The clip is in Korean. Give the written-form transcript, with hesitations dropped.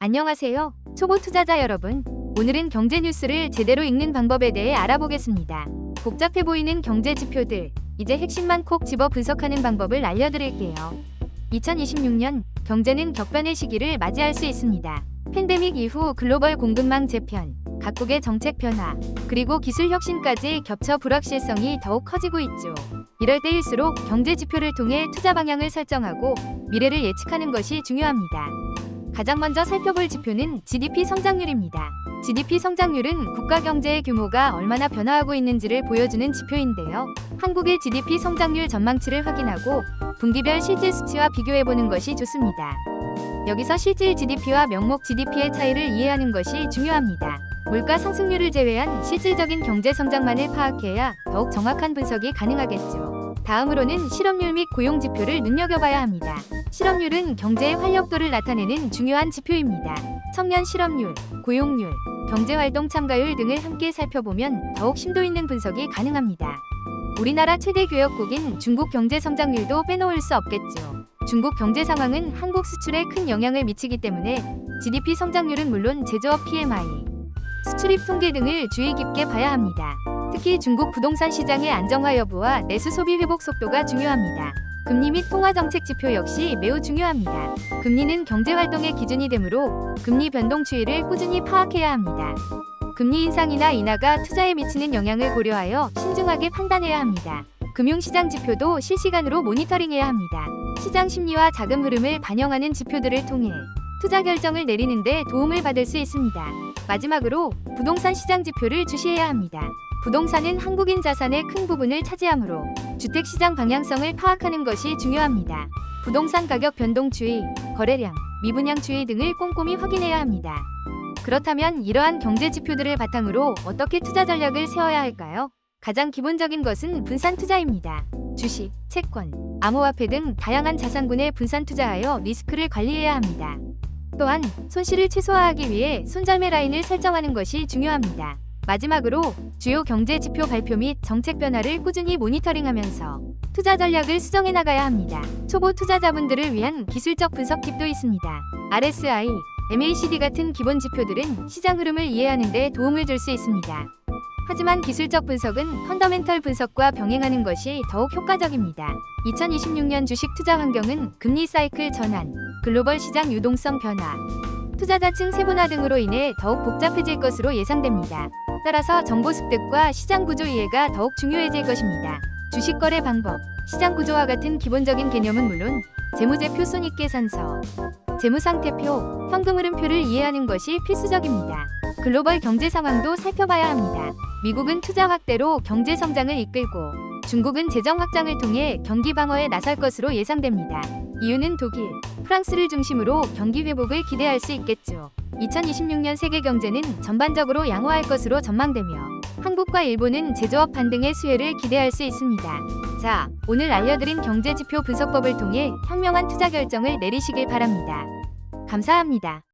안녕하세요. 초보 투자자 여러분. 오늘은 경제 뉴스를 제대로 읽는 방법에 대해 알아보겠습니다. 복잡해 보이는 경제 지표들, 이제 핵심만 콕 집어 분석하는 방법을 알려드릴게요. 2026년 경제는 격변의 시기를 맞이할 수 있습니다. 팬데믹 이후 글로벌 공급망 재편, 각국의 정책 변화, 그리고 기술 혁신까지 겹쳐 불확실성이 더욱 커지고 있죠. 이럴 때일수록 경제 지표를 통해 투자 방향을 설정하고 미래를 예측하는 것이 중요합니다. 가장 먼저 살펴볼 지표는 GDP 성장률입니다. GDP 성장률은 국가 경제의 규모가 얼마나 변화하고 있는지를 보여주는 지표인데요. 한국의 GDP 성장률 전망치를 확인하고 분기별 실질 수치와 비교해보는 것이 좋습니다. 여기서 실질 GDP와 명목 GDP의 차이를 이해하는 것이 중요합니다. 물가 상승률을 제외한 실질적인 경제 성장만을 파악해야 더욱 정확한 분석이 가능하겠죠. 다음으로는 실업률 및 고용 지표를 눈여겨봐야 합니다. 실업률은 경제의 활력도를 나타내는 중요한 지표입니다. 청년 실업률, 고용률, 경제활동 참가율 등을 함께 살펴보면 더욱 심도 있는 분석이 가능합니다. 우리나라 최대 교역국인 중국 경제 성장률도 빼놓을 수 없겠죠. 중국 경제 상황은 한국 수출에 큰 영향을 미치기 때문에 GDP 성장률은 물론 제조업 PMI, 수출입 통계 등을 주의 깊게 봐야 합니다. 특히 중국 부동산 시장의 안정화 여부와 내수 소비 회복 속도가 중요합니다. 금리 및 통화정책 지표 역시 매우 중요합니다. 금리는 경제활동의 기준이 되므로 금리 변동 추이를 꾸준히 파악해야 합니다. 금리 인상이나 인하가 투자에 미치는 영향을 고려하여 신중하게 판단해야 합니다. 금융시장 지표도 실시간으로 모니터링해야 합니다. 시장 심리와 자금 흐름을 반영하는 지표들을 통해 투자 결정을 내리는 데 도움을 받을 수 있습니다. 마지막으로 부동산 시장 지표를 주시해야 합니다. 부동산은 한국인 자산의 큰 부분을 차지하므로 주택시장 방향성을 파악하는 것이 중요합니다. 부동산 가격 변동 추이, 거래량, 미분양 추이 등을 꼼꼼히 확인해야 합니다. 그렇다면 이러한 경제 지표들을 바탕으로 어떻게 투자 전략을 세워야 할까요? 가장 기본적인 것은 분산 투자입니다. 주식, 채권, 암호화폐 등 다양한 자산군에 분산 투자하여 리스크를 관리해야 합니다. 또한 손실을 최소화하기 위해 손절매 라인을 설정하는 것이 중요합니다. 마지막으로 주요 경제 지표 발표 및 정책 변화를 꾸준히 모니터링하면서 투자 전략을 수정해 나가야 합니다. 초보 투자자분들을 위한 기술적 분석 팁도 있습니다. RSI, MACD 같은 기본 지표들은 시장 흐름을 이해하는 데 도움을 줄 수 있습니다. 하지만 기술적 분석은 펀더멘털 분석과 병행하는 것이 더욱 효과적입니다. 2026년 주식 투자 환경은 금리 사이클 전환, 글로벌 시장 유동성 변화, 투자자층 세분화 등으로 인해 더욱 복잡해질 것으로 예상됩니다. 따라서 정보 습득과 시장 구조 이해가 더욱 중요해질 것입니다. 주식 거래 방법, 시장 구조와 같은 기본적인 개념은 물론 재무제표 손익계산서, 재무상태표, 현금 흐름표를 이해하는 것이 필수적입니다. 글로벌 경제 상황도 살펴봐야 합니다. 미국은 투자 확대로 경제 성장을 이끌고 중국은 재정 확장을 통해 경기 방어에 나설 것으로 예상됩니다. 이유는 독일, 프랑스를 중심으로 경기 회복을 기대할 수 있겠죠. 2026년 세계 경제는 전반적으로 양호할 것으로 전망되며 한국과 일본은 제조업 반등의 수혜를 기대할 수 있습니다. 자, 오늘 알려드린 경제지표 분석법을 통해 현명한 투자 결정을 내리시길 바랍니다. 감사합니다.